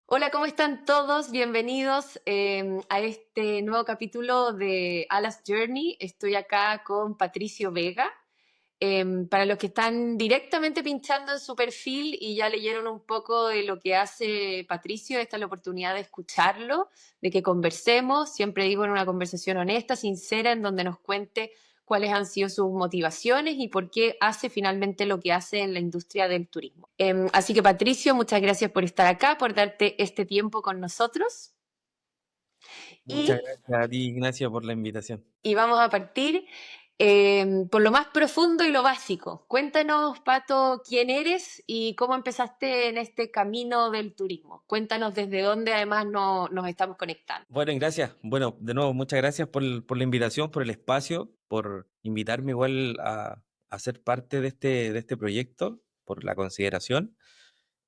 Hola, ¿cómo están todos? Bienvenidos a este nuevo capítulo de Alas Journey. Estoy acá con Patricio Vega. Para los que están directamente pinchando en su perfil y ya leyeron un poco de lo que hace Patricio, esta es la oportunidad de escucharlo, de que conversemos, siempre digo en una conversación honesta, sincera, en donde nos cuente cuáles han sido sus motivaciones y por qué hace finalmente lo que hace en la industria del turismo. Así que Patricio, muchas gracias por estar acá, por darte este tiempo con nosotros Muchas y gracias a ti, Ignacio, por la invitación. vamos a partir por lo más profundo y lo básico. Cuéntanos, Pato, quién eres y cómo empezaste en este camino del turismo. Cuéntanos desde dónde además nos estamos conectando. Bueno, y gracias. Bueno, de nuevo, muchas gracias por la invitación, por el espacio, por invitarme igual a ser parte de este proyecto, por la consideración.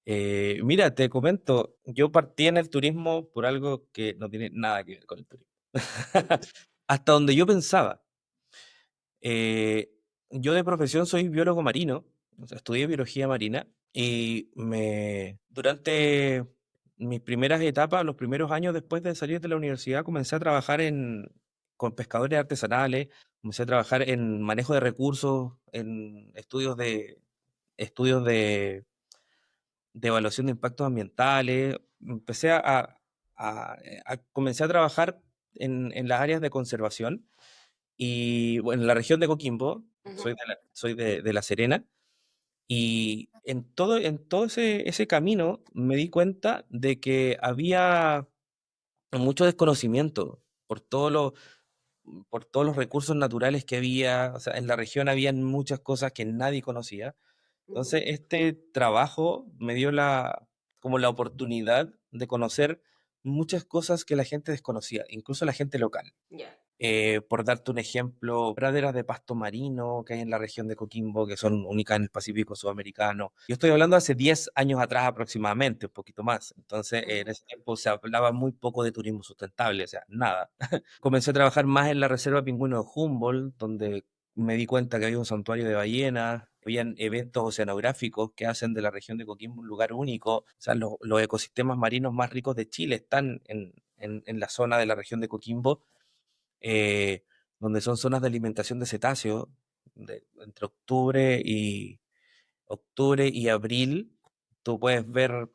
Mira, te comento, yo partí en el turismo por algo que no tiene nada que ver con el turismo. Hasta donde yo pensaba. Eh, yo de profesión soy biólogo marino, o sea, estudié biología marina y durante mis primeras etapas, los primeros años después de salir de la universidad, comencé a trabajar con pescadores artesanales, comencé a trabajar en manejo de recursos, en estudios de evaluación de impactos ambientales. Comencé a trabajar en las áreas de conservación y bueno, en la región de Coquimbo, Ujú. soy de La Serena, y en todo ese camino me di cuenta de que había mucho desconocimiento por todos los recursos naturales que había. O sea, en la región habían muchas cosas que nadie conocía. Ujú. Entonces, este trabajo me dio como la oportunidad de conocer muchas cosas que la gente desconocía, incluso la gente local. Ya. Por darte un ejemplo, praderas de pasto marino que hay en la región de Coquimbo, que son únicas en el Pacífico sudamericano. Yo estoy hablando hace 10 años atrás aproximadamente, un poquito más. Entonces, en Ujú. ese tiempo se hablaba muy poco de turismo sustentable, o sea, nada. Comencé a trabajar más en la Reserva Pingüino de Humboldt, donde me di cuenta que había un santuario de ballenas, habían eventos oceanográficos que hacen de la región de Coquimbo un lugar único. O sea, los ecosistemas marinos más ricos de Chile están en la zona de la región de Coquimbo, eh, donde son zonas de alimentación de cetáceos. Entre octubre y abril, tú puedes ver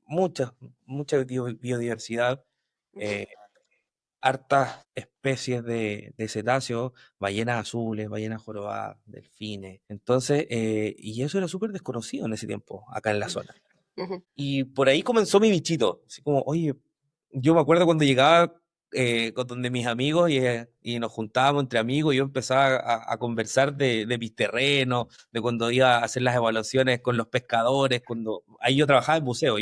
mucha, mucha biodiversidad, Ujú. eh, hartas especies de cetáceos, ballenas azules, ballenas jorobadas, delfines. Entonces, y eso era súper desconocido en ese tiempo, acá en la zona. Ujú. Y por ahí comenzó mi bichito, así como, oye, yo me acuerdo cuando llegaba con donde mis amigos y nos juntábamos entre amigos, yo empezaba a conversar de mis terrenos, de cuando iba a hacer las evaluaciones con los pescadores, cuando ahí yo trabajaba en buceo,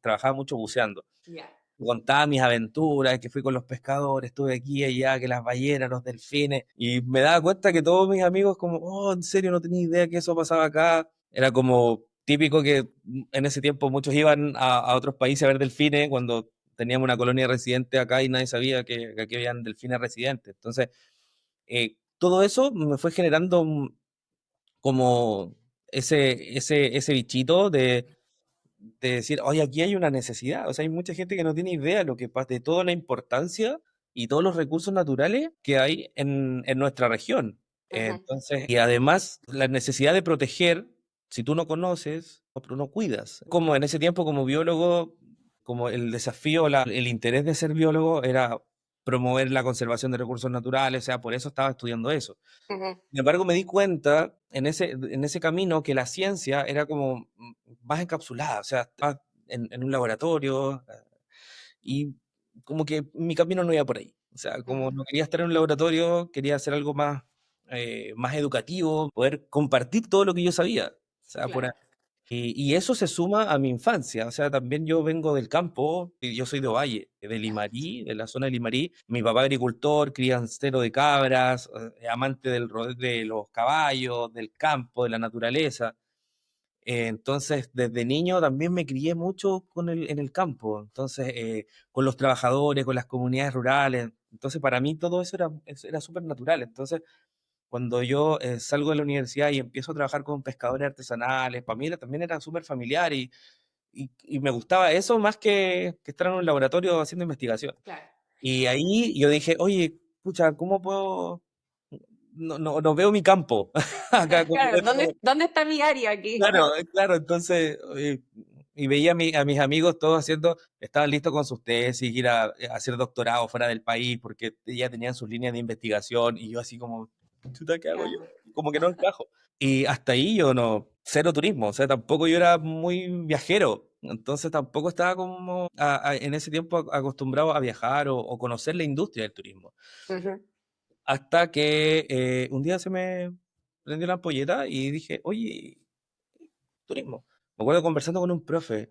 trabajaba mucho buceando. Ya. Contaba mis aventuras, que fui con los pescadores, estuve aquí y allá, que las ballenas, los delfines, y me daba cuenta que todos mis amigos como, oh, en serio, no tenía idea que eso pasaba acá. Era como típico que en ese tiempo muchos iban a otros países a ver delfines cuando teníamos una colonia residente acá y nadie sabía que aquí habían delfines residentes. Entonces, todo eso me fue generando como ese bichito de decir, oye, aquí hay una necesidad. O sea, hay mucha gente que no tiene idea de toda la importancia y todos los recursos naturales que hay en nuestra región. Ujú. Entonces, y además, la necesidad de proteger, si tú no conoces, no cuidas. Como en ese tiempo, como biólogo, como el desafío, el interés de ser biólogo era promover la conservación de recursos naturales. O sea, por eso estaba estudiando eso. Ujú. Sin embargo, me di cuenta en ese camino que la ciencia era como más encapsulada. O sea, estaba en un laboratorio, y como que mi camino no iba por ahí. O sea, como Ujú. no quería estar en un laboratorio, quería hacer algo más educativo, poder compartir todo lo que yo sabía. O sea, Claro. y eso se suma a mi infancia. O sea, también yo vengo del campo, y yo soy de Ovalle, de Ya. Limarí, de la zona de Limarí. Mi papá agricultor, criancero de cabras, amante de los caballos, del campo, de la naturaleza. Entonces, desde niño también me crié mucho en el campo. Entonces, con los trabajadores, con las comunidades rurales. Entonces, para mí todo eso era súper natural. Entonces, cuando yo salgo de la universidad y empiezo a trabajar con pescadores artesanales, para mí también era súper familiar. y me gustaba eso más que estar en un laboratorio haciendo investigación. Claro. Y ahí yo dije, oye, pucha, ¿cómo puedo? No veo mi campo acá. Claro, ¿dónde está mi área aquí? Claro, claro, entonces, y veía a mis amigos todos estaban listos con sus tesis, ir a hacer doctorado fuera del país, porque ya tenían sus líneas de investigación, y yo así como, chuta, ¿qué hago yo? Ajá. Como que no encajo. Y hasta ahí yo no, cero turismo, o sea, tampoco yo era muy viajero, entonces tampoco estaba como en ese tiempo acostumbrado a viajar o conocer la industria del turismo. Ujú, Hasta que un día se me prendió la ampolleta y dije, oye, turismo. Me acuerdo conversando con un profe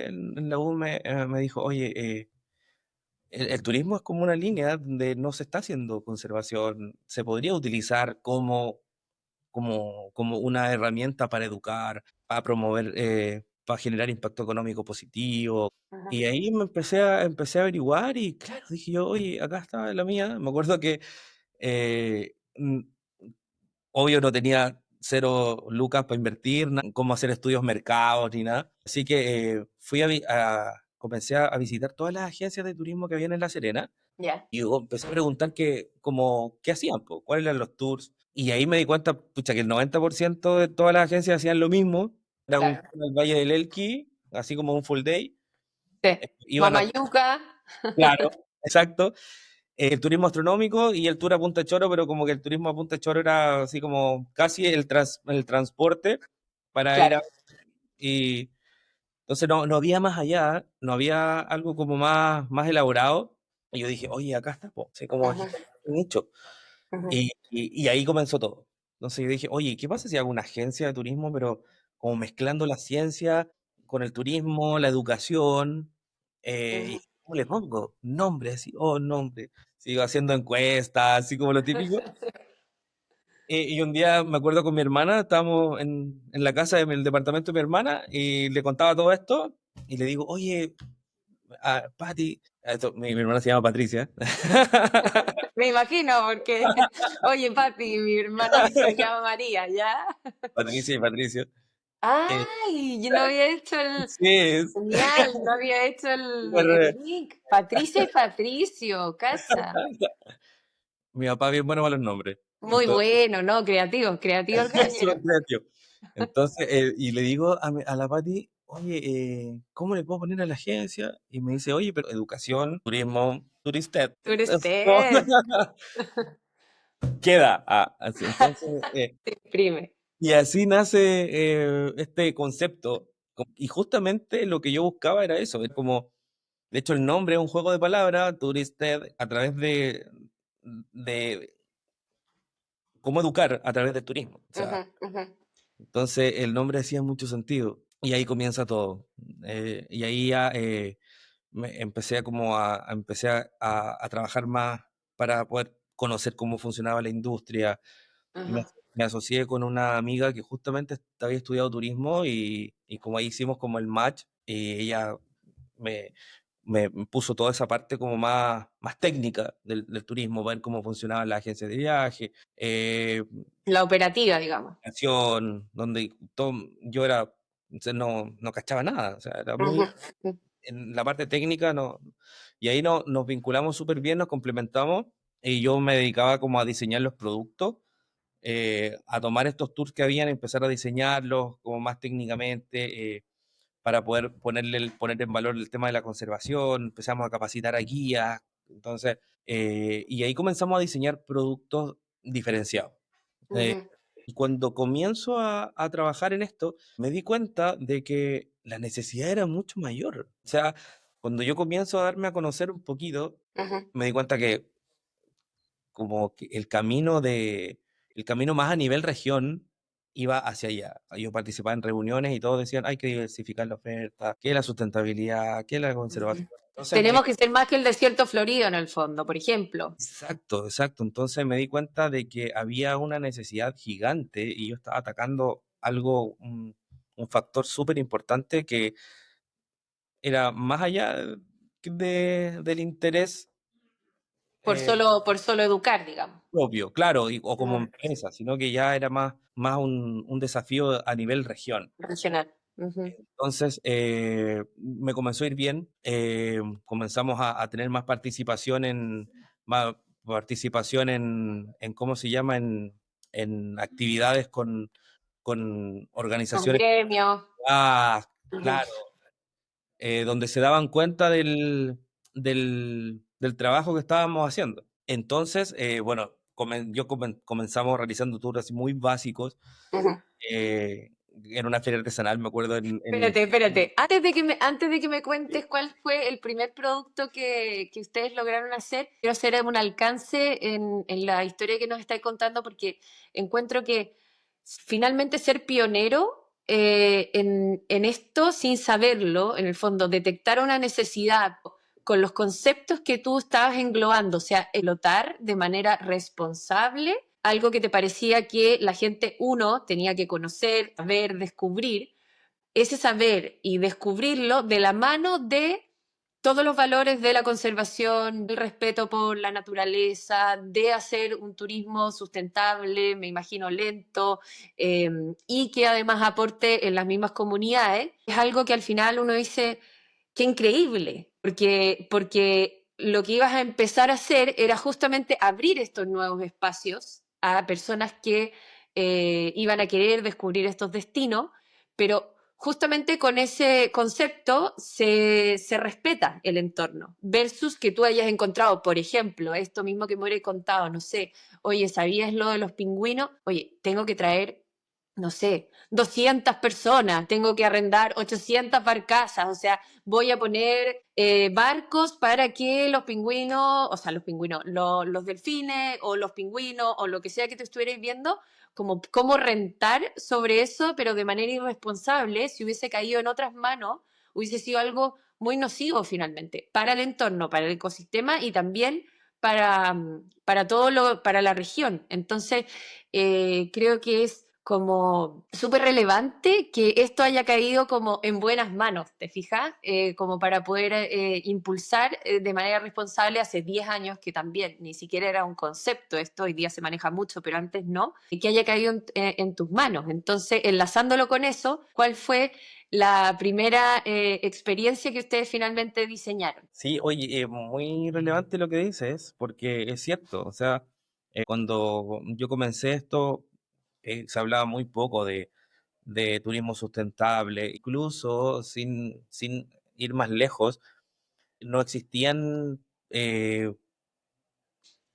en la U me dijo, oye, el turismo es como una línea donde no se está haciendo conservación, se podría utilizar como una herramienta para educar, para promover, para generar impacto económico positivo. ajá. Y ahí empecé a averiguar y claro, dije yo, oye, acá está la mía. Me acuerdo que eh, obvio no tenía cero lucas para invertir, cómo hacer estudios mercados ni nada. Así que comencé a visitar todas las agencias de turismo que habían en La Serena Ya, y yo empecé a preguntar qué hacían, po, cuáles eran los tours. Y ahí me di cuenta, pucha, que el 90% de todas las agencias hacían lo mismo. Era un claro. tour al Valle del Elqui, así como un full day. Sí. Iban a, Mamayuca, claro, exacto, el turismo astronómico y el tour a Punta Choro, pero como que el turismo a Punta Choro era así como casi el transporte para ir claro. a... Y entonces no había más allá, no había algo como más elaborado. Y yo dije, oye, acá está, po, así como aquí Ujú, está un nicho. ujú, Y ahí comenzó todo. Entonces yo dije, oye, ¿qué pasa si hago una agencia de turismo, pero como mezclando la ciencia con el turismo, la educación? ujú. Y ¿cómo le pongo? Nombre, así, oh, nombre. Sigo haciendo encuestas, así como lo típico. Y un día me acuerdo con mi hermana, estábamos en la casa del departamento de mi hermana y le contaba todo esto y le digo, oye, Pati, mi hermana se llama Patricia. Me imagino, porque, oye, Pati, mi hermana se llama María, ¿ya? Patricia y Patricio. Eh, Ay, yo no había hecho el, sí, es genial, no había hecho el súper, link. Patricia y Patricio, cacha. mi papá es bien bueno para los nombres. Muy Entonces, bueno, ¿no? Creativo, creativo el es súper caballero. creativo. Entonces, y le digo a la Pati, oye, ¿cómo le puedo poner a la agencia? Y me dice, oye, pero educación, turismo, turisted. Tú eres Es como- usted. Queda. Así. Entonces, Se imprime. y así nace este concepto. Y justamente lo que yo buscaba era eso. Es como, de hecho, el nombre es un juego de palabras, turisted, a través de cómo educar a través del turismo. O Ujú, sea, ujú, entonces el nombre hacía mucho sentido y ahí comienza todo. Y ahí ya empecé a trabajar más para poder conocer cómo funcionaba la industria. Me, ujú. me asocié con una amiga que justamente había estudiado turismo y como ahí hicimos como el match, y ella me, me puso toda esa parte como más técnica del turismo, ver cómo funcionaban las agencias de viaje, La operativa, digamos. donde yo era, o sea, no cachaba nada, o sea, era Ujú, muy, ujú, en la parte técnica no, y ahí nos vinculamos súper bien, nos complementamos, y yo me dedicaba como a diseñar los productos, a tomar estos tours que habían, empezar a diseñarlos como más técnicamente, para poder poner en valor el tema de la conservación, empezamos a capacitar a guías, entonces, y ahí comenzamos a diseñar productos diferenciados. Eh, ujú, y cuando comienzo a trabajar en esto, me di cuenta de que la necesidad era mucho mayor. O sea, cuando yo comienzo a darme a conocer un poquito, ujú. me di cuenta que como que el camino más a nivel región iba hacia allá. Yo participaba en reuniones y todos decían, hay que diversificar la oferta, que la sustentabilidad, que la conservación. Entonces Tenemos que ser más que el desierto florido en el fondo, por ejemplo. exacto, exacto. Entonces me di cuenta de que había una necesidad gigante y yo estaba atacando algo, un factor súper importante que era más allá del interés eh, Por solo educar, digamos. propio, claro, o como Ujú, empresa, sino que ya era más un desafío a nivel región. regional. Ujú. Entonces, me comenzó a ir bien, comenzamos a tener más participación en ¿cómo se llama? En actividades con Con organizaciones, gremios. Ujú, claro, donde se daban cuenta del trabajo que estábamos haciendo. Entonces, bueno, comenzamos realizando tours así muy básicos, ujú. en una feria artesanal, me acuerdo, Espérate, espérate. Antes de que me cuentes cuál fue el primer producto que ustedes lograron hacer, quiero hacer un alcance en la historia que nos estáis contando porque encuentro que finalmente ser pionero en esto sin saberlo, en el fondo, detectar una necesidad con los conceptos que tú estabas englobando, o sea, explotar de manera responsable algo que te parecía que la gente, uno, tenía que conocer, ver, descubrir ese saber y descubrirlo de la mano de todos los valores de la conservación, del respeto por la naturaleza, de hacer un turismo sustentable, me imagino lento, y que además aporte en las mismas comunidades, es algo que al final uno dice, qué increíble, porque lo que ibas a empezar a hacer era justamente abrir estos nuevos espacios a personas que iban a querer descubrir estos destinos, pero justamente con ese concepto se respeta el entorno, versus que tú hayas encontrado, por ejemplo, esto mismo que me hubiera contado, no sé, oye, ¿sabías lo de los pingüinos? Oye, tengo que traer, no sé, 200 personas, tengo que arrendar 800 barcazas, o sea, voy a poner barcos para que los pingüinos, o sea, los pingüinos, los delfines o los pingüinos o lo que sea que te estuvierais viendo, como cómo rentar sobre eso, pero de manera irresponsable, si hubiese caído en otras manos, hubiese sido algo muy nocivo finalmente para el entorno, para el ecosistema y también para para la región. Entonces, creo que es como súper relevante que esto haya caído como en buenas manos, ¿te fijas? Como para poder impulsar de manera responsable hace 10 años, que también ni siquiera era un concepto, esto hoy día se maneja mucho, pero antes no, y que haya caído en tus manos. Entonces, enlazándolo con eso, ¿cuál fue la primera experiencia que ustedes finalmente diseñaron? Sí, oye, muy relevante lo que dices, porque es cierto, o sea, cuando yo comencé esto, se hablaba muy poco de turismo sustentable, incluso sin ir más lejos, no existían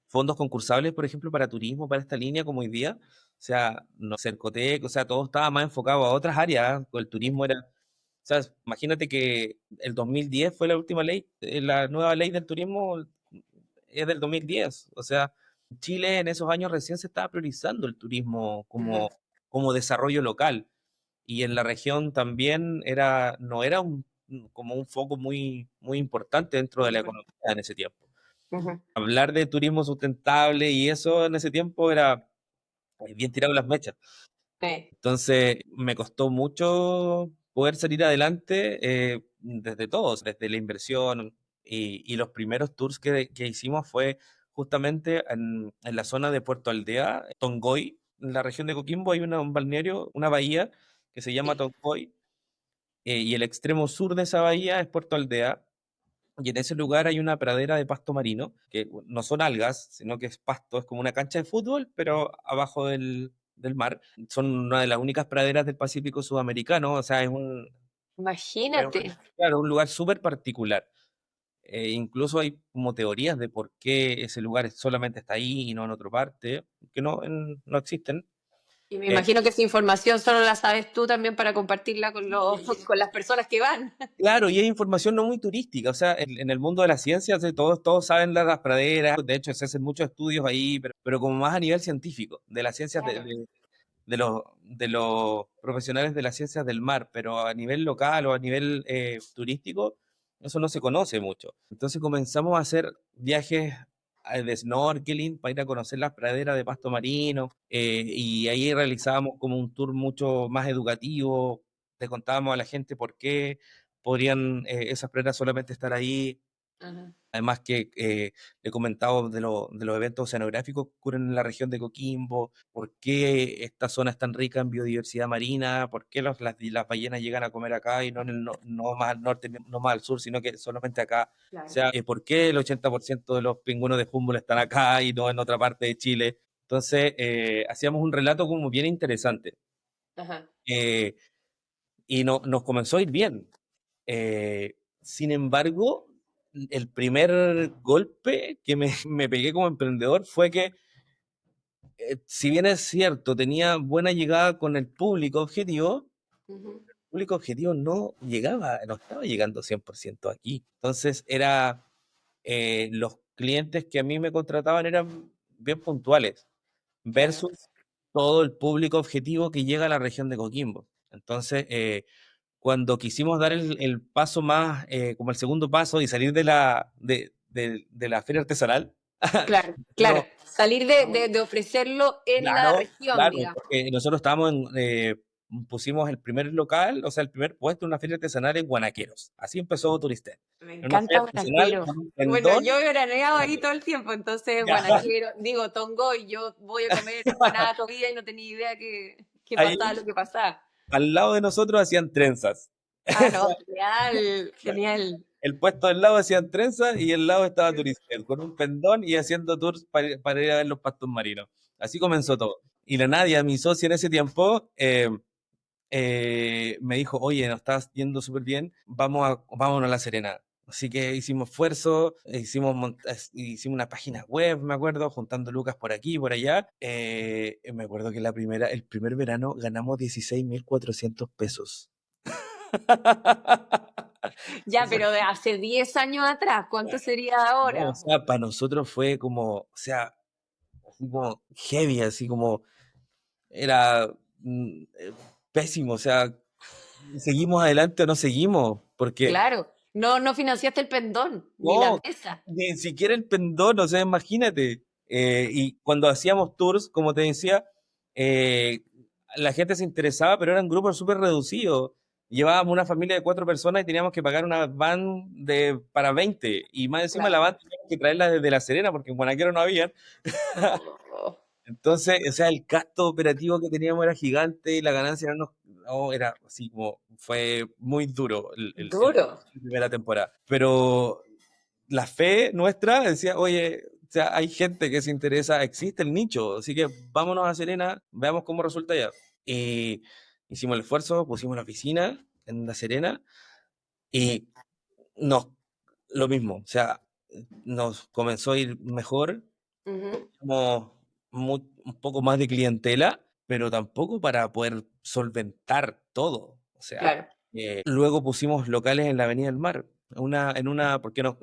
fondos concursables, por ejemplo, para turismo, para esta línea como hoy día. O sea, no Cercotec, o sea, todo estaba más enfocado a otras áreas. El turismo era, o sea, imagínate que el 2010 fue la última ley, la nueva ley del turismo es del 2010. O sea, Chile en esos años recién se estaba priorizando el turismo Ujú, como desarrollo local. Y en la región también no era como un foco muy importante dentro de la ujú, economía en ese tiempo. ujú. Hablar de turismo sustentable y eso en ese tiempo era bien tirado las mechas. Sí. Entonces me costó mucho poder salir adelante, desde todos, desde la inversión, y los primeros tours que hicimos fue justamente en la zona de Puerto Aldea, Tongoy, en la región de Coquimbo hay un balneario, una bahía que se llama Sí. Tongoy, y el extremo sur de esa bahía es Puerto Aldea. Y en ese lugar hay una pradera de pasto marino, que no son algas, sino que es pasto, es como una cancha de fútbol, pero abajo del mar. Son una de las únicas praderas del Pacífico sudamericano, o sea, Imagínate. claro, un lugar súper particular. Incluso hay como teorías de por qué ese lugar solamente está ahí y no en otra parte, que no existen. Y me Eh, imagino que esa información solo la sabes tú también para compartirla con con las personas que van. Claro, y es información no muy turística, o sea, en el mundo de las ciencias todos saben las praderas, de hecho se hacen muchos estudios ahí, pero como más a nivel científico, de las ciencias Claro. de los profesionales de las ciencias del mar, pero a nivel local o a nivel turístico, eso no se conoce mucho. Entonces comenzamos a hacer viajes de snorkeling para ir a conocer las praderas de pasto marino, y ahí realizábamos como un tour mucho más educativo, le contábamos a la gente por qué podrían esas praderas solamente estar ahí. Ajá, Además que le he comentado de los eventos oceanográficos que ocurren en la región de Coquimbo, por qué esta zona es tan rica en biodiversidad marina, por qué las ballenas llegan a comer acá y no, no más al norte, no más al sur, sino que solamente acá. O claro. sea, por qué el 80% de los pingüinos de Humboldt están acá y no en otra parte de Chile. Entonces, hacíamos un relato como bien interesante. Ajá. Eh, y nos comenzó a ir bien. Sin embargo, el primer golpe que me pegué como emprendedor fue que, si bien es cierto, tenía buena llegada con el Ujú, público objetivo no llegaba, no estaba llegando 100% aquí. Entonces, los clientes que a mí me contrataban eran bien puntuales, claro. versus todo el público objetivo que llega a la región de Coquimbo. Entonces, cuando quisimos dar el paso más, como el segundo paso y salir de la feria artesanal, Claro, claro. no, Salir de ofrecerlo en la claro, región, claro, digamos. porque nosotros pusimos el primer local, o sea, el primer puesto en una feria artesanal en Guanaqueros. Así empezó Turisté. Me En una feria encanta artesanal Guanaquero. con un Bueno, pendón. yo he veraneado ahí todo el tiempo, entonces Ya. Guanaquero, digo Tongoy, yo voy a comer empanada todavía y no tenía idea que Ahí pasaba lo que pasaba. al lado de nosotros hacían trenzas. Ah, no, genial, genial. El puesto del lado hacían trenzas y el lado estaba Turistel, con un pendón y haciendo tours para ir a ver los pastos marinos. Así comenzó todo. Y la Nadia, mi socia en ese tiempo, me dijo, oye, nos estás yendo súper bien, vámonos a La Serena. Así que hicimos esfuerzo, hicimos una página web, me acuerdo, juntando lucas por aquí y por allá. Me acuerdo que el primer verano ganamos 16.400 pesos. Ya, pero de hace 10 años atrás, ¿cuánto sería No, o ahora? sea, para nosotros fue como, o sea, así como heavy, así como era pésimo, o sea, seguimos adelante o no seguimos, porque Claro, no, no financiaste el pendón, ni la no, mesa. ni siquiera el pendón, o sea, imagínate. Y cuando hacíamos tours, como te decía, eh, la gente se interesaba, pero eran grupos súper reducidos. Llevábamos una familia de 4 personas y teníamos que pagar una van para 20. Y más encima la Claro. van teníamos que traerla desde La Serena, porque en Guanaquero no había. Oh, Entonces, o sea, el gasto operativo que teníamos era gigante y la ganancia no, era así como, fue muy duro duro. la primera temporada. Pero la fe nuestra decía, oye, o sea, hay gente que se interesa, existe el nicho, así que vámonos a Serena, veamos cómo resulta ya. Y hicimos el esfuerzo, pusimos la oficina en La Serena y nos, lo mismo, o sea, nos comenzó a ir mejor, Ujú, como un poco más de clientela, pero tampoco para poder solventar todo. O sea, claro. luego pusimos locales en la Avenida del Mar, porque nos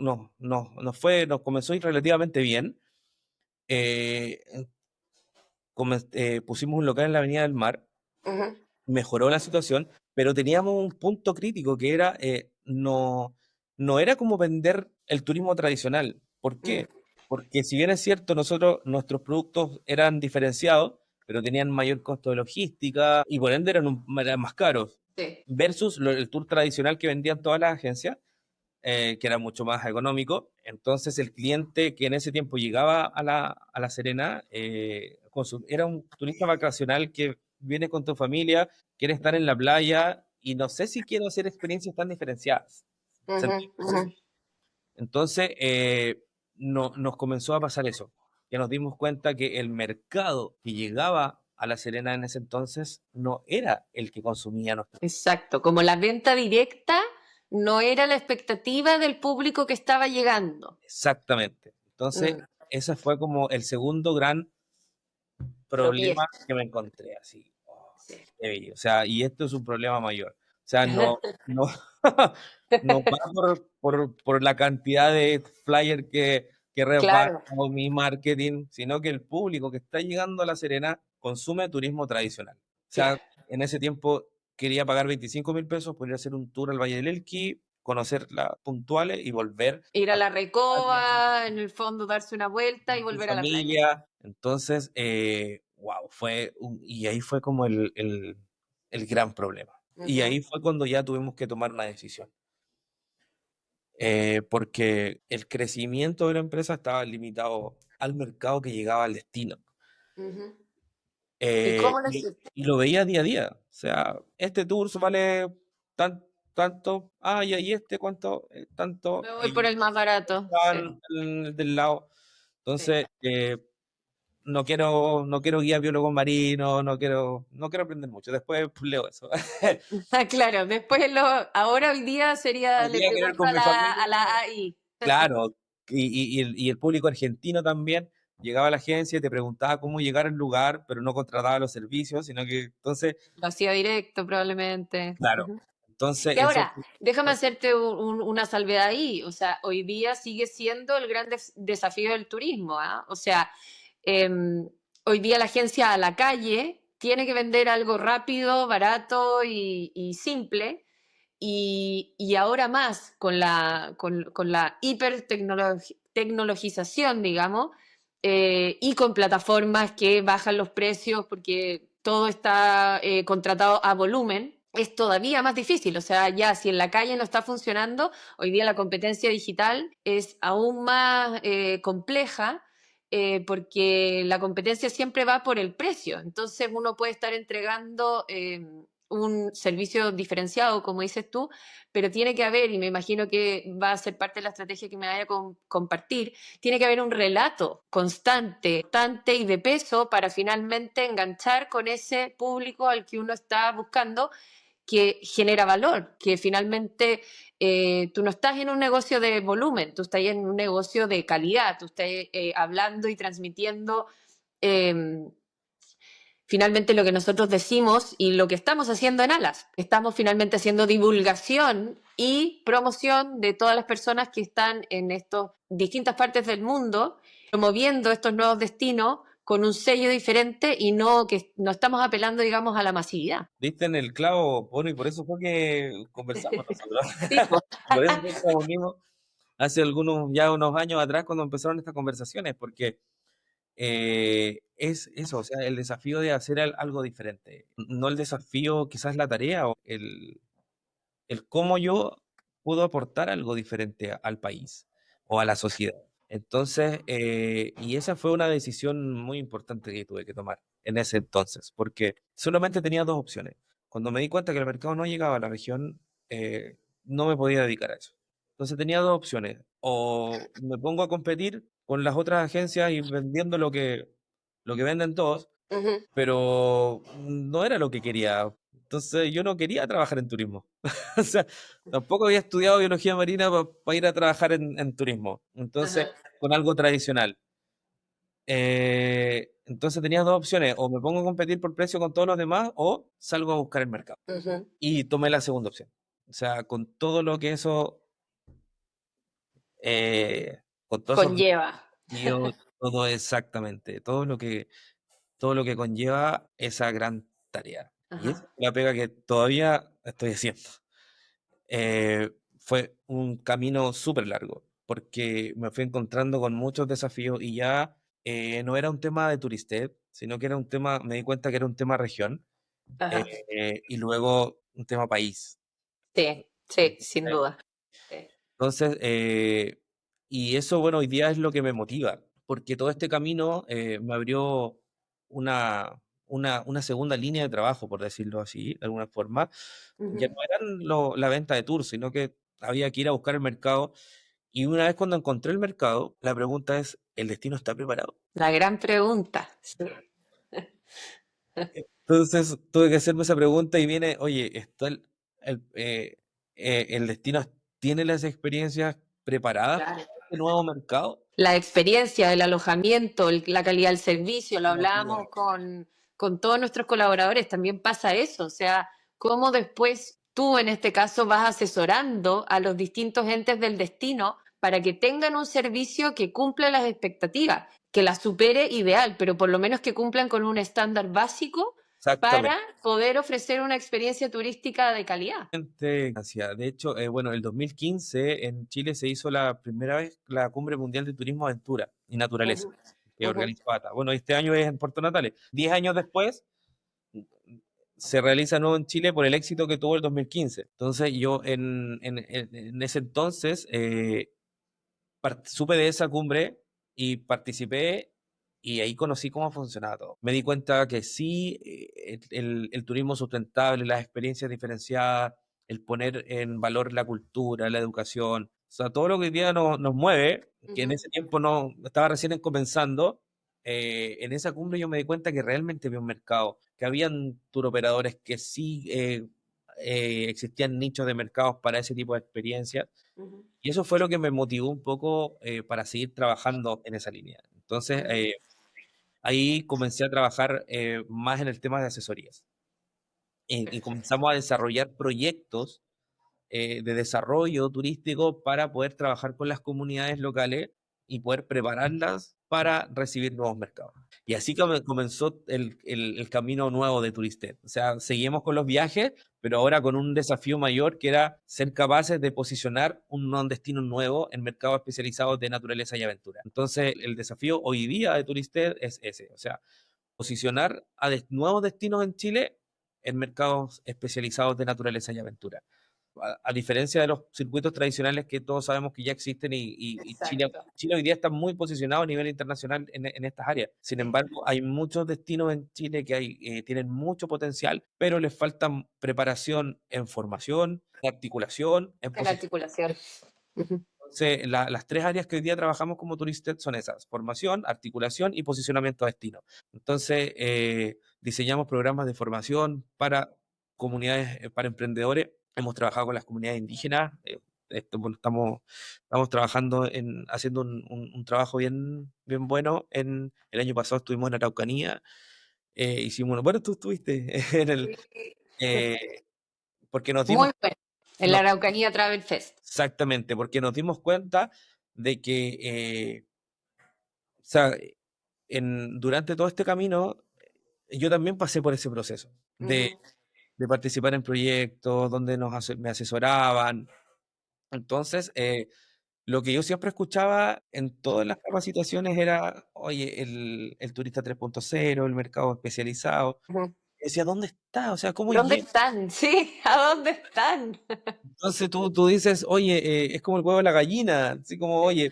comenzó a ir relativamente bien. Eh, Pusimos un local en la Avenida del Mar, Ujú, mejoró la situación, pero teníamos un punto crítico que era, no era como vender el turismo tradicional. ¿Por mm, qué? Porque si bien es cierto, nuestros productos eran diferenciados, pero tenían mayor costo de logística y por ende eran más caros, sí. versus el tour tradicional que vendían todas las agencias, que era mucho más económico. Entonces el cliente que en ese tiempo llegaba a la Serena, era un turista vacacional que viene con tu familia, quiere estar en la playa y no sé si quiero hacer experiencias tan diferenciadas. ¿Se Ujú, entiende? ujú. Entonces, nos comenzó a pasar eso, que nos dimos cuenta que el mercado que llegaba a La Serena en ese entonces no era el que consumía nuestro. Exacto, como la venta directa no era la expectativa del público que estaba llegando. Exactamente. Entonces, Mm, ese fue como el segundo gran problema tropiezo. que me encontré, así. Oh, Sí. heavy. O sea, y esto es un problema mayor. O sea, no, no va por la cantidad de flyer que reparto Claro, o mi marketing, sino que el público que está llegando a La Serena consume turismo tradicional. O sea, claro. en ese tiempo quería pagar 25.000 pesos por ir a hacer un tour al Valle del Elqui, conocer las puntuales y volver Ir a a la Recoba, en el fondo darse una vuelta y tu volver a la playa. familia. Entonces, wow, y ahí fue como el gran problema. Y Ujú. ahí fue cuando ya tuvimos que tomar una decisión. porque el crecimiento de la empresa estaba limitado al mercado que llegaba al destino. Ujú. ¿Y Eh, cómo lo y, hiciste? y lo veía día a día. O sea, este tour vale tanto, y este cuánto, tanto, Me voy por y el más barato. Sí, van el del lado. sí. Entonces, no quiero guía biólogo marino, no quiero aprender mucho. Después pues, leo eso. Ah, claro, después ahora hoy día sería, Hoy le día quiero ir pregunto con mi a familia. la AI. Claro, y el público argentino también llegaba a la agencia y te preguntaba cómo llegar al lugar, pero no contrataba los servicios, sino que entonces, Lo hacía directo probablemente. claro, Ujú. entonces Y eso, ahora, déjame hacerte una salvedad ahí. O sea, hoy día sigue siendo el gran desafío del turismo, ¿ah? O sea, hoy día la agencia a la calle tiene que vender algo rápido, barato y simple. Y ahora más con la hipertecnologización, digamos, y con plataformas que bajan los precios porque todo está contratado a volumen, es todavía más difícil. O sea, ya si en la calle no está funcionando, hoy día la competencia digital es aún más compleja. Porque la competencia siempre va por el precio. Entonces uno puede estar entregando un servicio diferenciado, como dices tú, pero tiene que haber, y me imagino que va a ser parte de la estrategia que me vaya a compartir, tiene que haber un relato constante y de peso para finalmente enganchar con ese público al que uno está buscando, que genera valor, que finalmente tú no estás en un negocio de volumen, tú estás en un negocio de calidad, tú estás hablando y transmitiendo eh, finalmente lo que nosotros decimos y lo que estamos haciendo en Alas. Estamos finalmente haciendo divulgación y promoción de todas las personas que están en estas distintas partes del mundo, promoviendo estos nuevos destinos con un sello diferente y no que no estamos apelando, digamos, a la masividad. diste en el clavo, bueno, y por eso fue que conversamos nosotros. Sí, pues. Por eso fue que nos unimos hace unos años atrás cuando empezaron estas conversaciones, porque es eso, o sea, el desafío de hacer algo diferente. No el desafío, quizás la tarea, o el cómo yo puedo aportar algo diferente al país o a la sociedad. Entonces, y esa fue una decisión muy importante que tuve que tomar en ese entonces, porque solamente tenía dos opciones. Cuando me di cuenta que el mercado no llegaba a la región, no me podía dedicar a eso. Entonces tenía dos opciones, o me pongo a competir con las otras agencias y vendiendo lo que venden todos, Ujú. pero no era lo que quería. Entonces yo no quería trabajar en turismo. O sea, tampoco había estudiado biología marina para ir a trabajar en turismo. Entonces, Ajá. con algo tradicional. Entonces tenía dos opciones, o me pongo a competir por precio con todos los demás, o salgo a buscar el mercado. Ujú. Y tomé la segunda opción. O sea, con todo lo que eso, eh, con todos esos Conlleva. desafíos, todo exactamente, todo lo que conlleva esa gran tarea. Y esa Ajá. es la pega que todavía estoy haciendo. Eh, Fue un camino súper largo, porque me fui encontrando con muchos desafíos y ya no era un tema de Turisted, sino que era un tema, me di cuenta que era un tema región, Ajá. y luego un tema país. Sí, sí, sin duda. Sí. Entonces, y eso, bueno, hoy día es lo que me motiva, porque todo este camino me abrió una segunda línea de trabajo, por decirlo así, de alguna forma. Ya no Ujú. eran la venta de tours, sino que había que ir a buscar el mercado. Y una vez cuando encontré el mercado, la pregunta es, ¿el destino está preparado? La gran pregunta. Sí. Entonces tuve que hacerme esa pregunta y viene, oye, ¿el destino tiene las experiencias preparadas Claro. para este nuevo mercado? La experiencia, el alojamiento, la calidad del servicio, lo No, no. hablábamos con todos nuestros colaboradores, también pasa eso, o sea, cómo después tú en este caso vas asesorando a los distintos entes del destino para que tengan un servicio que cumpla las expectativas, que las supere ideal, pero por lo menos que cumplan con un estándar básico para Exactamente. poder ofrecer una experiencia turística de calidad. Asia. De hecho, bueno, el 2015 en Chile se hizo la primera vez la Cumbre Mundial de Turismo Aventura y Naturaleza, que Ujú. organizó ATA. Bueno, este año es en Puerto Natales. 10 años después, se realiza de nuevo en Chile por el éxito que tuvo el 2015. Entonces yo en ese entonces supe de esa cumbre y participé y ahí conocí cómo funcionaba todo. Me di cuenta que sí, el turismo sustentable, las experiencias diferenciadas, el poner en valor la cultura, la educación, o sea, todo lo que hoy día nos mueve, que en Ujú, ese tiempo no estaba recién comenzando, en esa cumbre yo me di cuenta que realmente había un mercado, que habían turoperadores que sí existían nichos de mercados para ese tipo de experiencias ujú, y eso fue lo que me motivó un poco para seguir trabajando en esa línea. Entonces, ujú. ahí comencé a trabajar más en el tema de asesorías y Perfecto. comenzamos a desarrollar proyectos de desarrollo turístico para poder trabajar con las comunidades locales y poder prepararlas para recibir nuevos mercados. Y así comenzó el camino nuevo de Turisted. O sea, seguimos con los viajes, pero ahora con un desafío mayor que era ser capaces de posicionar un destino nuevo en mercados especializados de naturaleza y aventura. Entonces, el desafío hoy día de Turisted es ese, o sea, posicionar a nuevos destinos en Chile en mercados especializados de naturaleza y aventura a diferencia de los circuitos tradicionales que todos sabemos que ya existen y Exacto. Chile hoy día está muy posicionado a nivel internacional en estas áreas. Sin Sí. embargo, hay muchos destinos en Chile que tienen mucho potencial, pero les falta preparación en formación, en articulación, en En la posición. articulación. Ujú. Entonces, las tres áreas que hoy día trabajamos como Turisted son esas: formación, articulación y posicionamiento de destino. Entonces, diseñamos programas de formación para comunidades, para emprendedores. Hemos trabajado con las comunidades indígenas. Bueno, estamos trabajando haciendo un trabajo bien bueno. El año pasado estuvimos en Araucanía. Hicimos, bueno, tú estuviste en Sí. eh, porque nos dimos, Muy bueno. En la nos Araucanía Travel Fest. Exactamente, porque nos dimos cuenta de que, o sea, durante todo este camino, yo también pasé por ese proceso Ujú. de participar en proyectos donde me asesoraban. Entonces, lo que yo siempre escuchaba en todas las capacitaciones era, oye, el turista 3.0, el mercado especializado. Ujú. Decía, ¿dónde está? O sea, ¿cómo ¿Dónde llego? están? Sí, ¿a dónde están? Entonces tú dices, oye, es como el huevo de la gallina, así como, oye,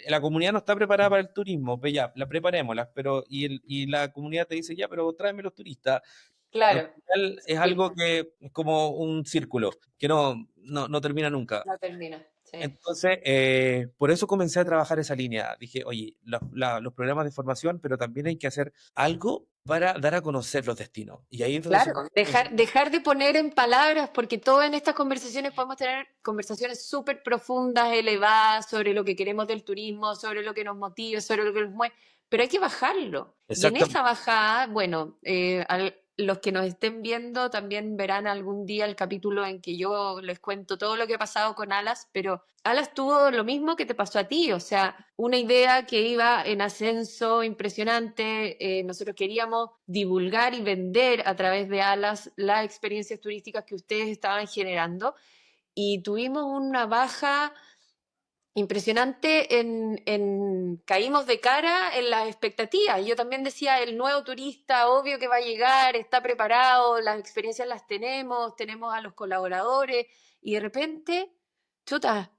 la comunidad no está preparada para el turismo, pues ya, la preparémosla, pero, y la comunidad te dice, ya, pero tráeme los turistas. Al Claro. final es Sí, algo que es como un círculo, que no termina nunca. no termina. Sí. Entonces, por eso comencé a trabajar esa línea. Dije, oye, los programas de formación, pero también hay que hacer algo para dar a conocer los destinos. Y ahí es donde Claro, dejar de poner en palabras, porque todas en estas conversaciones podemos tener conversaciones súper profundas, elevadas, sobre lo que queremos del turismo, sobre lo que nos motiva, sobre lo que nos mueve, pero hay que bajarlo. Y en esa Exactamente. bajada, bueno, los que nos estén viendo también verán algún día el capítulo en que yo les cuento todo lo que ha pasado con Alas, pero Alas tuvo lo mismo que te pasó a ti, o sea, una idea que iba en ascenso impresionante. Nosotros queríamos divulgar y vender a través de Alas las experiencias turísticas que ustedes estaban generando y tuvimos una baja impresionante caímos de cara en las expectativas. Yo también decía, el nuevo turista, obvio que va a llegar, está preparado, las experiencias las tenemos a los colaboradores, y de repente, chuta,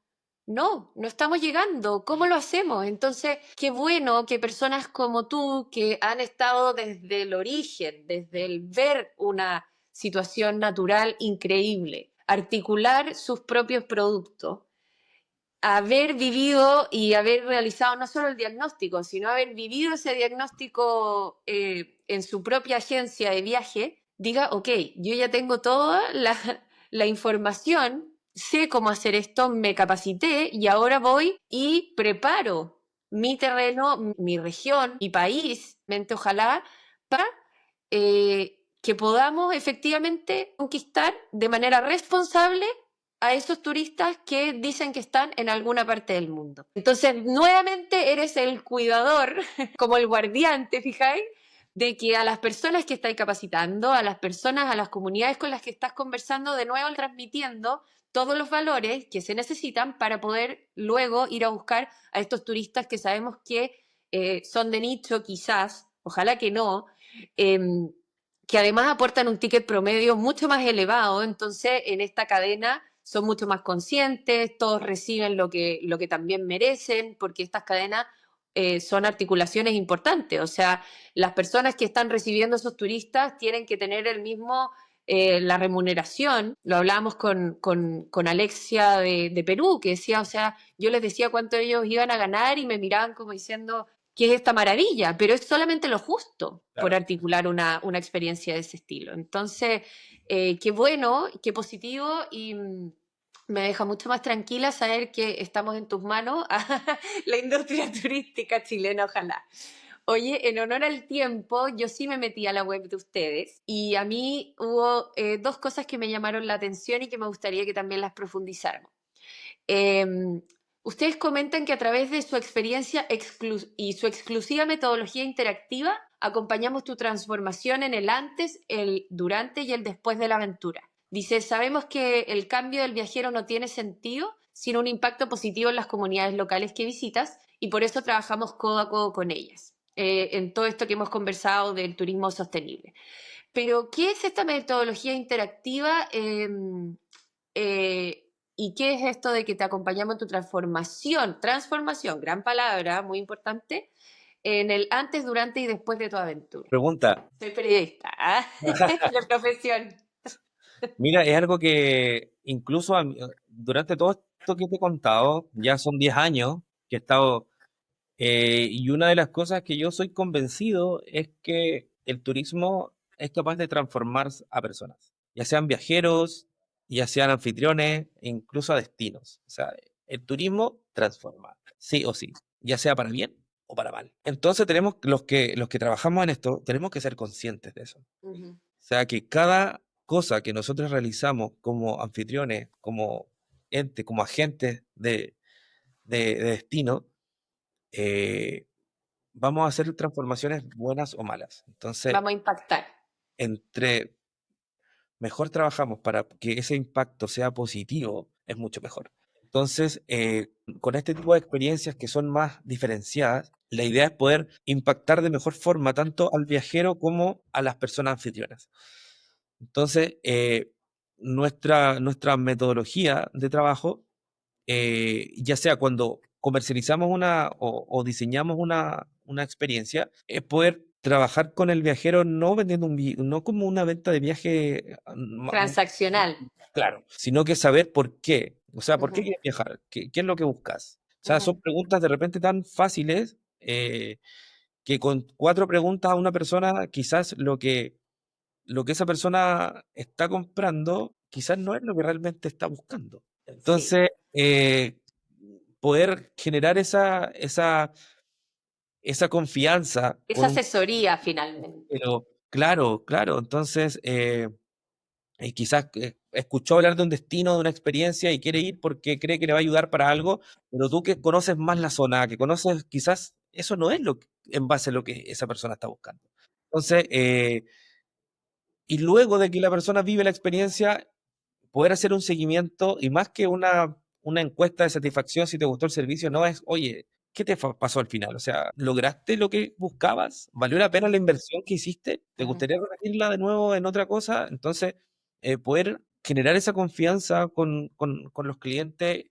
no estamos llegando. ¿Cómo lo hacemos? Entonces, qué bueno que personas como tú, que han estado desde el origen, desde el ver una situación natural increíble, articular sus propios productos, haber vivido y haber realizado no solo el diagnóstico, sino haber vivido ese diagnóstico en su propia agencia de viaje, diga, ok, yo ya tengo toda la información, sé cómo hacer esto, me capacité y ahora voy y preparo mi terreno, mi región, mi país, mente ojalá, para que podamos efectivamente conquistar de manera responsable a esos turistas que dicen que están en alguna parte del mundo. Entonces, nuevamente eres el cuidador, como el guardián, ¿te fijáis? De que a las personas que estáis capacitando, a las personas, a las comunidades con las que estás conversando, de nuevo transmitiendo todos los valores que se necesitan para poder luego ir a buscar a estos turistas que sabemos que son de nicho, quizás, ojalá que no, eh, que además aportan un ticket promedio mucho más elevado, entonces en esta cadena son mucho más conscientes, todos reciben lo que también merecen, porque estas cadenas son articulaciones importantes, o sea, las personas que están recibiendo esos turistas tienen que tener el mismo, la remuneración, lo hablábamos con Alexia de Perú, que decía, o sea, yo les decía cuánto ellos iban a ganar y me miraban como diciendo, ¿qué es esta maravilla? Pero es solamente lo justo por Claro. articular una experiencia de ese estilo. Entonces, qué bueno, qué positivo y me deja mucho más tranquila saber que estamos en tus manos, la industria turística chilena, ojalá. Oye, en honor al tiempo, yo sí me metí a la web de ustedes y a mí hubo dos cosas que me llamaron la atención y que me gustaría que también las profundizáramos. Eh, Ustedes comentan que a través de su experiencia y su exclusiva metodología interactiva, acompañamos tu transformación en el antes, el durante y el después de la aventura. Dice, sabemos que el cambio del viajero no tiene sentido sin un impacto positivo en las comunidades locales que visitas y por eso trabajamos codo a codo con ellas en todo esto que hemos conversado del turismo sostenible. Pero, ¿qué es esta metodología interactiva? ¿Y qué es esto de que te acompañamos en tu transformación? Transformación, gran palabra, muy importante, en el antes, durante y después de tu aventura. Pregunta. Soy periodista, ¿ah? De profesión. Mira, es algo que incluso durante todo esto que te he contado, ya son 10 años que he estado, y una de las cosas que yo soy convencido es que el turismo es capaz de transformar a personas, ya sean viajeros, ya sean anfitriones, e incluso a destinos. O sea, el turismo transforma, sí o sí, ya sea para bien o para mal. Entonces tenemos, los que trabajamos en esto, tenemos que ser conscientes de eso. Ujú. O sea, que cada cosa que nosotros realizamos como anfitriones, como ente, como agentes de destino, eh, vamos a hacer transformaciones buenas o malas. Entonces, Vamos a impactar. entre mejor trabajamos para que ese impacto sea positivo, es mucho mejor. Entonces, con este tipo de experiencias que son más diferenciadas, la idea es poder impactar de mejor forma tanto al viajero como a las personas anfitrionas. Entonces, nuestra metodología de trabajo, ya sea cuando comercializamos o diseñamos una experiencia, es poder trabajar con el viajero no vendiendo no como una venta de viaje, Transaccional. claro, sino que saber por qué. O sea, ¿por qué Ujú, quieres viajar? ¿Qué es lo que buscas? O sea, ujú. son preguntas de repente tan fáciles, que con 4 preguntas a una persona, quizás lo que esa persona está comprando, quizás no es lo que realmente está buscando. Sí. Entonces, poder generar esa confianza Esa asesoría finalmente. pero claro, claro, entonces, y quizás escuchó hablar de un destino, de una experiencia y quiere ir porque cree que le va a ayudar para algo, pero tú que conoces más la zona, que conoces, quizás eso no es en base a lo que esa persona está buscando. Entonces, y luego de que la persona vive la experiencia, poder hacer un seguimiento y más que una encuesta de satisfacción si te gustó el servicio, no es, oye, ¿qué te pasó al final? O sea, ¿lograste lo que buscabas? ¿Valió la pena la inversión que hiciste? ¿Te Ujú. gustaría repetirla de nuevo en otra cosa? Entonces, poder generar esa confianza con los clientes,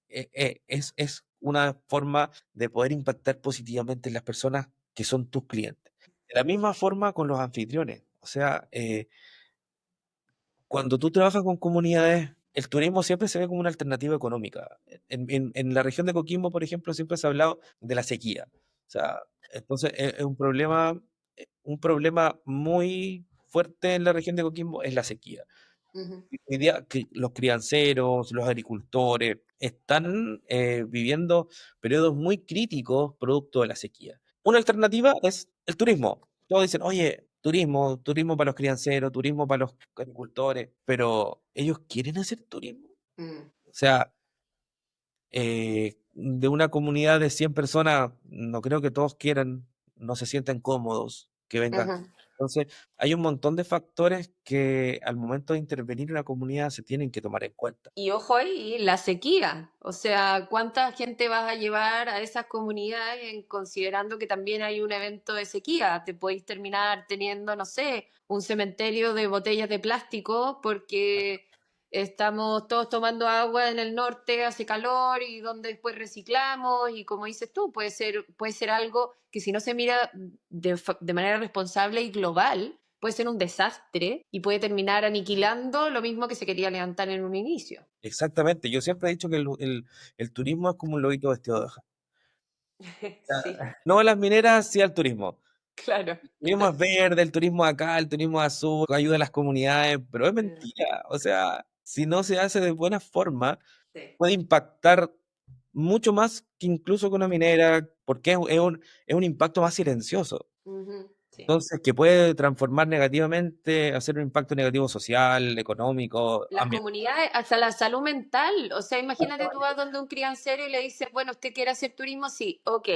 es una forma de poder impactar positivamente en las personas que son tus clientes. De la misma forma con los anfitriones. O sea, cuando tú trabajas con comunidades, el turismo siempre se ve como una alternativa económica. En la región de Coquimbo, por ejemplo, siempre se ha hablado de la sequía. O sea, entonces es un problema muy fuerte en la región de Coquimbo es la sequía. Ujú. Hoy día que los crianceros, los agricultores están viviendo periodos muy críticos producto de la sequía. Una alternativa es el turismo. Todos dicen, oye, turismo, turismo para los crianceros, turismo para los agricultores, pero ellos quieren hacer turismo. Mm. O sea, de una comunidad de 100 personas, no creo que todos quieran, no se sienten cómodos que vengan Ujú. Entonces, hay un montón de factores que al momento de intervenir en una comunidad se tienen que tomar en cuenta. Y ojo ahí, la sequía. O sea, ¿cuánta gente vas a llevar a esas comunidades considerando que también hay un evento de sequía? Te podéis terminar teniendo, no sé, un cementerio de botellas de plástico porque estamos todos tomando agua en el norte, hace calor y donde después reciclamos y como dices tú, puede ser algo que si no se mira de manera responsable y global, puede ser un desastre y puede terminar aniquilando lo mismo que se quería levantar en un inicio. Exactamente, yo siempre he dicho que el turismo es como un lobito vestido de hoja. Sí, No a las mineras, sí al turismo. claro. El turismo es verde, el turismo acá, el turismo azul, ayuda a las comunidades, pero es mentira. O sea, si no se hace de buena forma, Sí. puede impactar mucho más que incluso con una minera, porque es un impacto más silencioso. Ujú, sí. Entonces, que puede transformar negativamente, hacer un impacto negativo social, económico, Las ambiental. comunidades, hasta la salud mental. O sea, imagínate tú vas donde un criancero y le dices, bueno, ¿usted quiere hacer turismo? Sí, ok.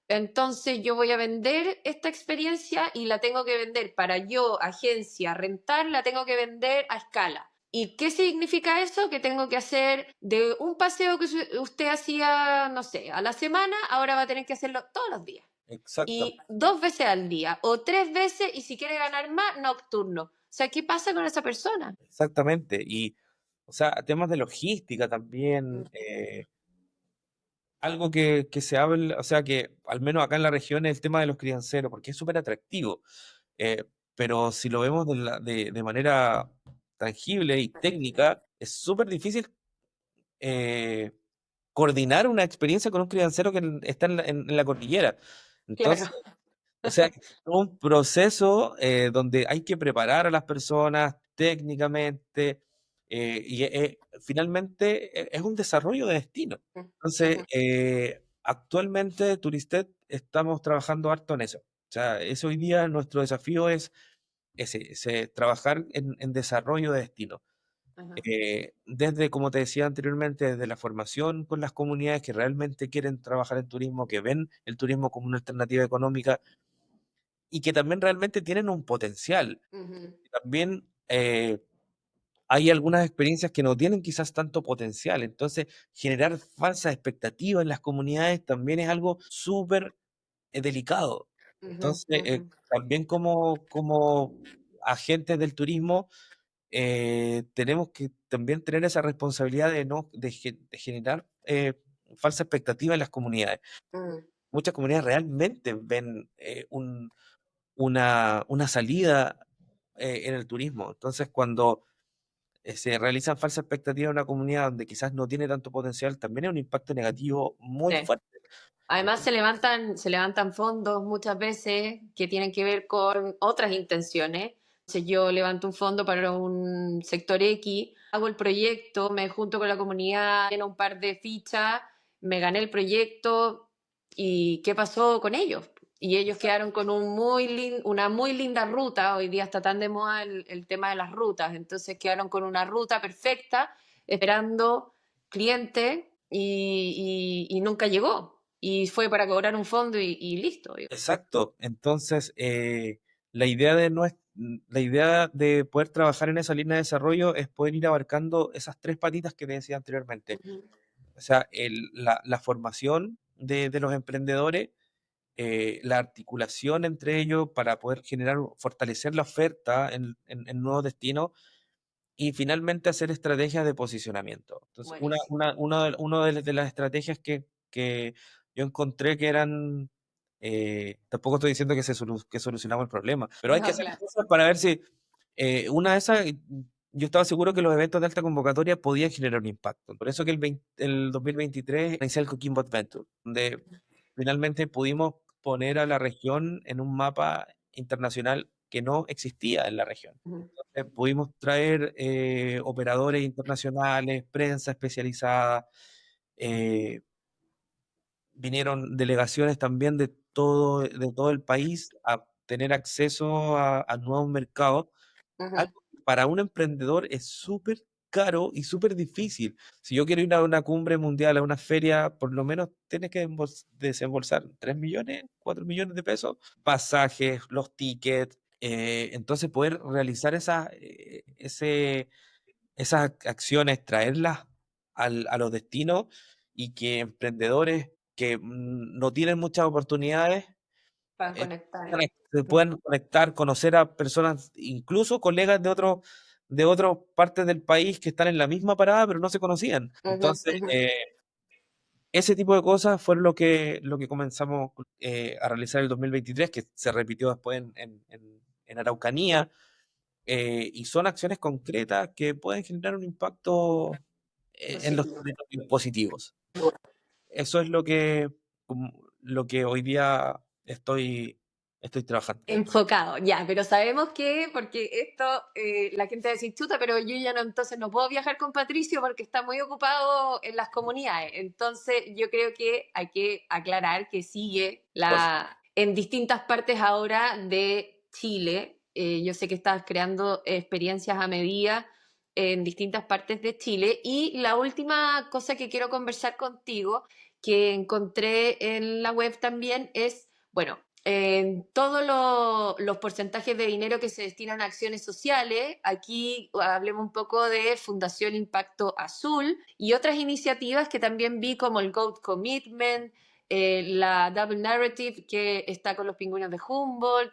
Entonces yo voy a vender esta experiencia y la tengo que vender para yo, agencia, rentar, la tengo que vender a escala. ¿Y qué significa eso? Que tengo que hacer de un paseo que usted hacía, no sé, a la semana, ahora va a tener que hacerlo todos los días. Y Exactamente, 2 veces al día, o 3 veces, y si quiere ganar más, nocturno. O sea, ¿qué pasa con esa persona? exactamente. Y, o sea, temas de logística también, algo que se habla, o sea, que al menos acá en la región es el tema de los crianceros, porque es súper atractivo. Eh, pero si lo vemos de manera tangible y técnica, es súper difícil eh, coordinar una experiencia con un criancero que está en la cordillera. Claro. Entonces, o sea, es un proceso donde hay que preparar a las personas técnicamente y finalmente es un desarrollo de destino. Entonces, Ujú, actualmente Turistet estamos trabajando harto en eso. O sea, hoy día nuestro desafío es ese, trabajar en desarrollo de destino. ajá, Desde, como te decía anteriormente, desde la formación con las comunidades que realmente quieren trabajar en turismo, que ven el turismo como una alternativa económica y que también realmente tienen un potencial. ujú, También hay algunas experiencias que no tienen quizás tanto potencial, entonces generar falsas expectativas en las comunidades también es algo súper delicado. ujú, Entonces, ujú, también como agentes del turismo, tenemos que también tener esa responsabilidad de, no, de generar falsa expectativa en las comunidades. mm, Muchas comunidades realmente ven una salida en el turismo. Entonces, cuando se realizan falsas expectativas en una comunidad donde quizás no tiene tanto potencial, también es un impacto negativo muy sí. fuerte. Además se levantan fondos muchas veces que tienen que ver con otras intenciones. Entonces yo levanto un fondo para un sector X, hago el proyecto, me junto con la comunidad, lleno un par de fichas, me gané el proyecto y ¿qué pasó con ellos? Y ellos quedaron con una muy linda ruta, hoy día está tan de moda el tema de las rutas, entonces quedaron con una ruta perfecta, esperando cliente y nunca llegó. Y fue para cobrar un fondo y listo. Exacto. Entonces, la idea de poder trabajar en esa línea de desarrollo es poder ir abarcando esas tres patitas que te decía anteriormente. Ujú, O sea, la formación de los emprendedores, la articulación entre ellos para poder fortalecer la oferta en nuevos destinos y finalmente hacer estrategias de posicionamiento. Entonces, buenísimo. una de las estrategias que yo encontré que eran, tampoco estoy diciendo que solucionamos el problema, pero hay que No, hacer claro. cosas para ver si una de esas, yo estaba seguro que los eventos de alta convocatoria podían generar un impacto. Por eso que el 2023 inicié el Coquimbo Adventure, donde finalmente pudimos poner a la región en un mapa internacional que no existía en la región. Ujú, Pudimos traer operadores internacionales, prensa especializada, eh, vinieron delegaciones también de todo el país a tener acceso a nuevos mercados. ujú, Algo que para un emprendedor es súper caro y súper difícil. Si yo quiero ir a una cumbre mundial, a una feria, por lo menos tienes que desembolsar 3 millones, 4 millones de pesos, pasajes, los tickets. Entonces poder realizar esas acciones, traerlas a los destinos y que emprendedores que no tienen muchas oportunidades Para conectar. se puedan conectar, conocer a personas, incluso colegas de otras partes del país que están en la misma parada, pero no se conocían. Ujú, Entonces, ujú. ese tipo de cosas fueron lo que comenzamos a realizar el 2023, que se repitió después en Araucanía, y son acciones concretas que pueden generar un impacto en los Positivo. territorios positivos. Eso es lo que hoy día estoy trabajando. Enfocado, ya, pero sabemos que, porque esto, la gente va a decir, chuta, pero yo ya no, entonces no puedo viajar con Patricio porque está muy ocupado en las comunidades. Entonces, yo creo que hay que aclarar que sigue en distintas partes ahora de Chile. Yo sé que estás creando experiencias a medida en distintas partes de Chile. Y la última cosa que quiero conversar contigo, que encontré en la web también, es, bueno, todos los porcentajes de dinero que se destinan a acciones sociales. Aquí hablemos un poco de Fundación Impacto Azul y otras iniciativas que también vi como el Goat Commitment, la Double Narrative que está con los pingüinos de Humboldt,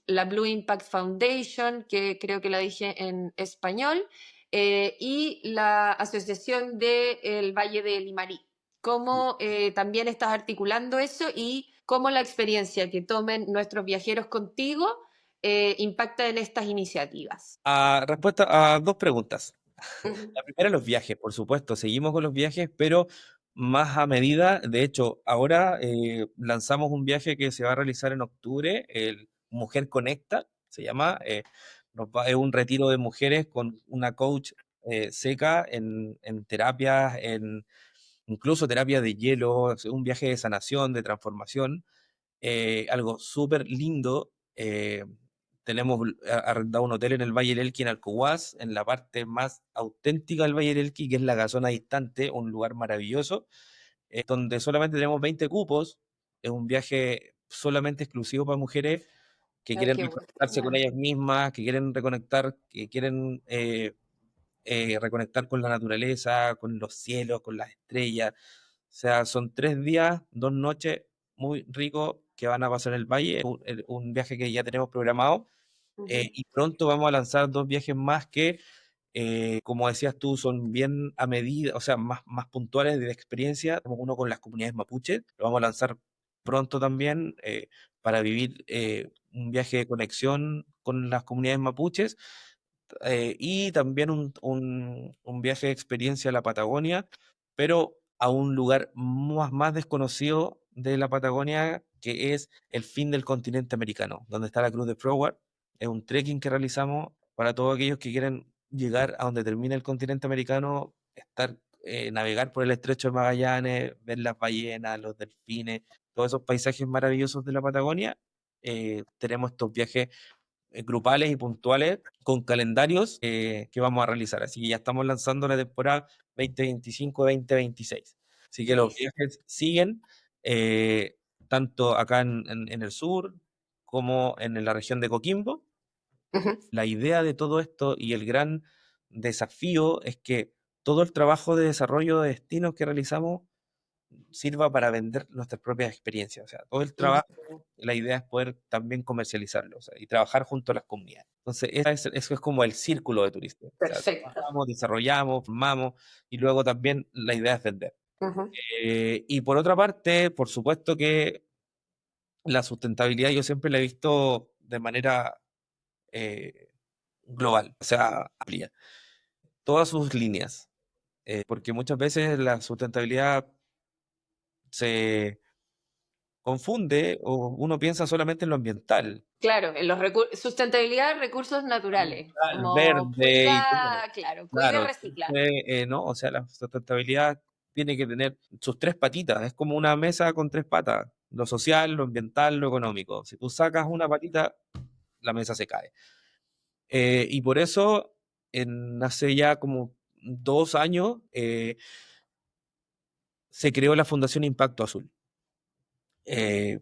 la Blue Impact Foundation, que creo que la dije en español, y la Asociación del Valle de Limarí. ¿Cómo también estás articulando eso y cómo la experiencia que tomen nuestros viajeros contigo impacta en estas iniciativas? Respuesta a dos preguntas. Ujú, La primera, los viajes, por supuesto, seguimos con los viajes, pero más a medida. De hecho, ahora lanzamos un viaje que se va a realizar en octubre, el Mujer Conecta, se llama. Es un retiro de mujeres con una coach seca en terapias, incluso terapia de hielo, es un viaje de sanación, de transformación, algo súper lindo. Tenemos arrendado un hotel en el Valle del Elqui, en Alcohuas, en la parte más auténtica del Valle del Elqui, que es la Casona Distante, un lugar maravilloso, donde solamente tenemos 20 cupos. Es un viaje solamente exclusivo para mujeres que ay, quieren qué reconectarse con buena. ellas mismas, que quieren reconectar, que quieren reconectar con la naturaleza, con los cielos, con las estrellas. O sea, son 3 días, 2 noches muy ricos que van a pasar en el valle. Un viaje que ya tenemos programado, Ujú, y pronto vamos a lanzar 2 viajes más que, como decías tú, son bien a medida, o sea, más puntuales de experiencia. Tenemos uno con las comunidades mapuche, lo vamos a lanzar pronto también, para vivir un viaje de conexión con las comunidades mapuches, y también un viaje de experiencia a la Patagonia, pero a un lugar más desconocido de la Patagonia, que es el fin del continente americano, donde está la Cruz de Froward. Es un trekking que realizamos para todos aquellos que quieren llegar a donde termina el continente americano, navegar por el estrecho de Magallanes, ver las ballenas, los delfines, todos esos paisajes maravillosos de la Patagonia. Tenemos estos viajes grupales y puntuales con calendarios que vamos a realizar. Así que ya estamos lanzando la temporada 2025-2026. Así que los buenísimo. viajes siguen, tanto acá en el sur como en la región de Coquimbo. Ujú, La idea de todo esto y el gran desafío es que todo el trabajo de desarrollo de destinos que realizamos sirva para vender nuestras propias experiencias. O sea, todo el ujú. trabajo, la idea es poder también comercializarlo, o sea, y trabajar junto a las comunidades. Entonces, eso es como el círculo de turismo. O sea, Perfecto. trabajamos, desarrollamos, formamos, y luego también la idea es vender. Ujú. Y por otra parte, por supuesto que la sustentabilidad yo siempre la he visto de manera eh, global, o sea, amplia, todas sus líneas, porque muchas veces la sustentabilidad se confunde o uno piensa solamente en lo ambiental, Claro, en los sustentabilidad de recursos naturales, ambiental, como verde y todo. cuida, claro, cuida y Claro, recicla. ¿no? O sea, la sustentabilidad tiene que tener sus tres patitas, es como una mesa con tres patas, lo social, lo ambiental, lo económico. Si tú sacas una patita, la mesa se cae. Y por eso, hace ya como 2 años, se creó la Fundación Impacto Azul. Eh,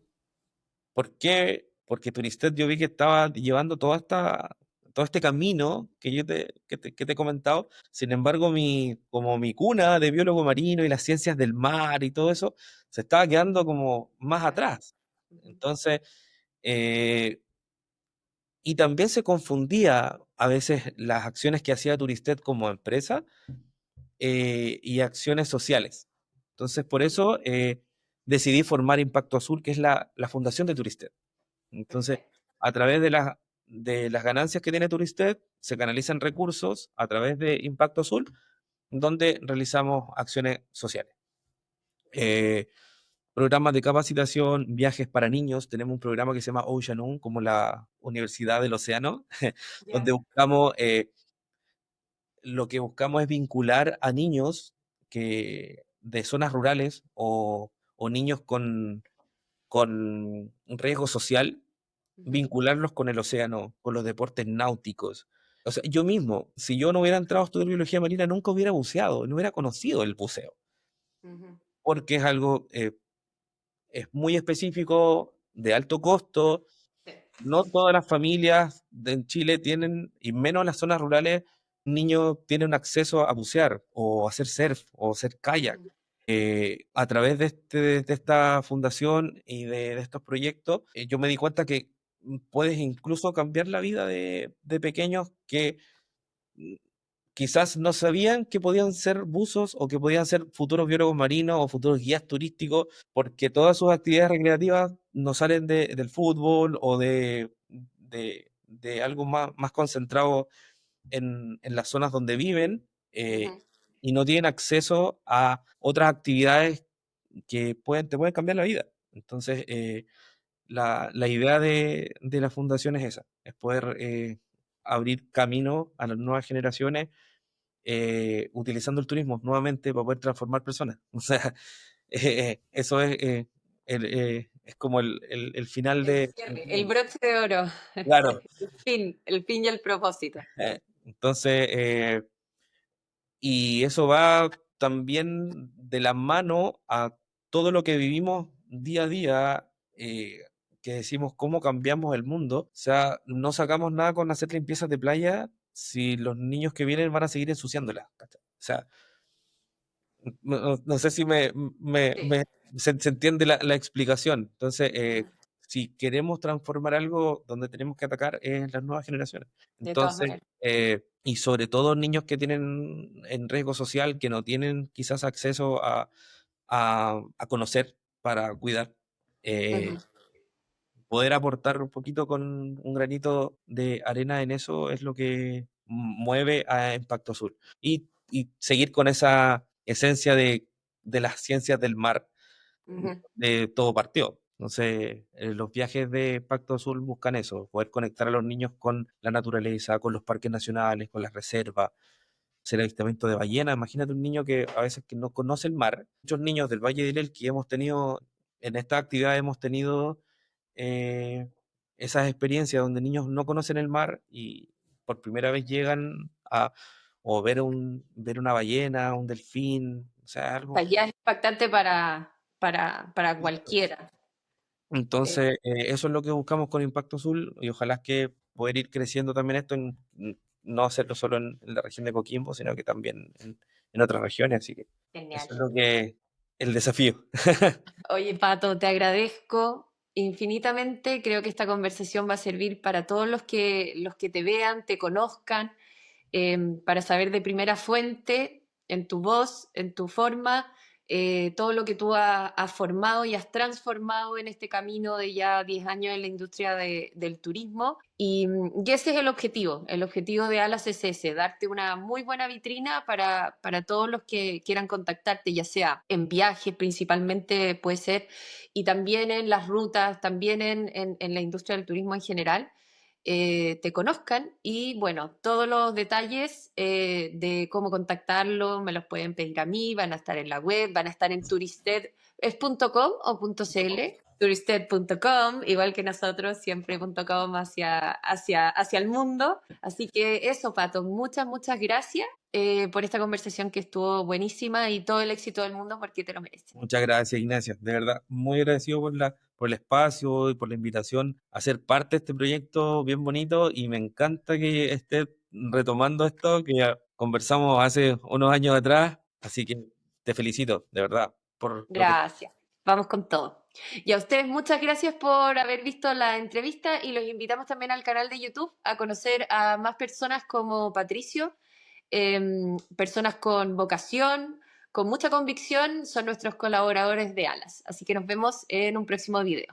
¿Por qué? porque Turistet yo vi que estaba llevando todo este camino que te he comentado. Sin embargo, como mi cuna de biólogo marino y las ciencias del mar y todo eso, se estaba quedando como más Claro. atrás. Ujú, Entonces, eh, y también se confundía a veces las acciones que hacía Turistet como empresa y acciones sociales. Entonces, por ujú. eso decidí formar Impacto Azul, que es la fundación de Turistet. Entonces, Perfecto. a través de las ganancias que tiene Turistet, se canalizan recursos a través de Impacto Azul, donde realizamos acciones sociales. Eh, Programas de capacitación, viajes para niños. Tenemos un programa que se llama Ocean On, como la Universidad del Océano, donde Ya. buscamos, lo que buscamos es vincular a niños de zonas rurales o niños con riesgo social, Ujú, vincularlos con el océano, con los deportes náuticos. O sea, yo mismo, si yo no hubiera entrado a estudiar biología marina, nunca hubiera buceado, no hubiera conocido el buceo, ujú. porque es algo, es muy específico, de alto costo. Sí. No todas las familias en Chile tienen, y menos en las zonas rurales, niños tienen acceso a bucear o a hacer surf o hacer kayak. Ujú, A través de esta fundación y de estos proyectos, yo me di cuenta que puedes incluso cambiar la vida de pequeños que mm, quizás no sabían que podían ser buzos o que podían ser futuros biólogos marinos o futuros guías turísticos, porque todas sus actividades recreativas no salen del fútbol o de algo más concentrado en las zonas donde viven, ujú. y no tienen acceso a otras actividades que te pueden cambiar la vida. Entonces, la idea de la fundación es esa, es poder abrir camino a las nuevas generaciones utilizando el turismo nuevamente para poder transformar personas. O sea, eso es como el final El de... cierre, el broche de oro, Claro. el fin y el propósito. Entonces, y eso va también de la mano a todo lo que vivimos día a día, que decimos cómo cambiamos el mundo. O sea, no sacamos nada con hacer limpiezas de playa si los niños que vienen van a seguir ensuciándolas. ¿Cachai? O sea, no sé si Sí, se entiende la explicación. Entonces, ujú, si queremos transformar algo, donde tenemos que atacar es las nuevas generaciones. de todas Entonces, maneras. y sobre todo niños que tienen en riesgo social, que no tienen quizás acceso a conocer para cuidar. Ujú, eh, Poder aportar un poquito con un granito de arena en eso es lo que mueve a Impacto Azul. Y seguir con esa esencia de las ciencias del mar, ujú. de todo partió. Entonces, los viajes de Impacto Azul buscan eso, poder conectar a los niños con la naturaleza, con los parques nacionales, con las reservas, hacer avistamiento de ballenas. Imagínate un niño que a veces que no conoce el mar. Muchos niños del Valle del Elqui hemos tenido, en esta actividad hemos tenido eh, esas experiencias donde niños no conocen el mar y por primera vez llegan a o ver una ballena, un delfín, o sea, O sea, algo. ya es impactante para cualquiera. Eh, Entonces, eso es lo que buscamos con Impacto Azul y ojalá es que poder ir creciendo también esto, no hacerlo solo en la región de Coquimbo, sino que también en otras regiones, así que Genial. eso es lo que el desafío. Oye, Pato, te agradezco infinitamente. Creo que esta conversación va a servir para todos los que te vean, te conozcan, para saber de primera fuente, en tu voz, en tu forma, todo lo que tú has formado y has transformado en este camino de ya 10 años en la industria del turismo. Y ese es el objetivo de Alas es ese, darte una muy buena vitrina para todos los que quieran contactarte, ya sea en viajes principalmente puede ser, y también en las rutas, también en la industria del turismo en general, te conozcan y bueno, todos los detalles de cómo contactarlo me los pueden pedir a mí, van a estar en la web, van a estar en turisted. ¿Es .com o .cl? Turisted.com, igual que nosotros, siempre.com hacia el mundo. Así que eso, Pato, muchas gracias por esta conversación que estuvo buenísima y todo el éxito del mundo porque te lo mereces. Muchas gracias, Ignacio. De verdad, muy agradecido por el espacio y por la invitación a ser parte de este proyecto bien bonito y me encanta que estés retomando esto que ya conversamos hace unos años atrás. Así que te felicito, de verdad, por lo que... Gracias. Vamos con todo. Y a ustedes muchas gracias por haber visto la entrevista y los invitamos también al canal de YouTube a conocer a más personas como Patricio, personas con vocación, con mucha convicción, son nuestros colaboradores de Alas. Así que nos vemos en un próximo video.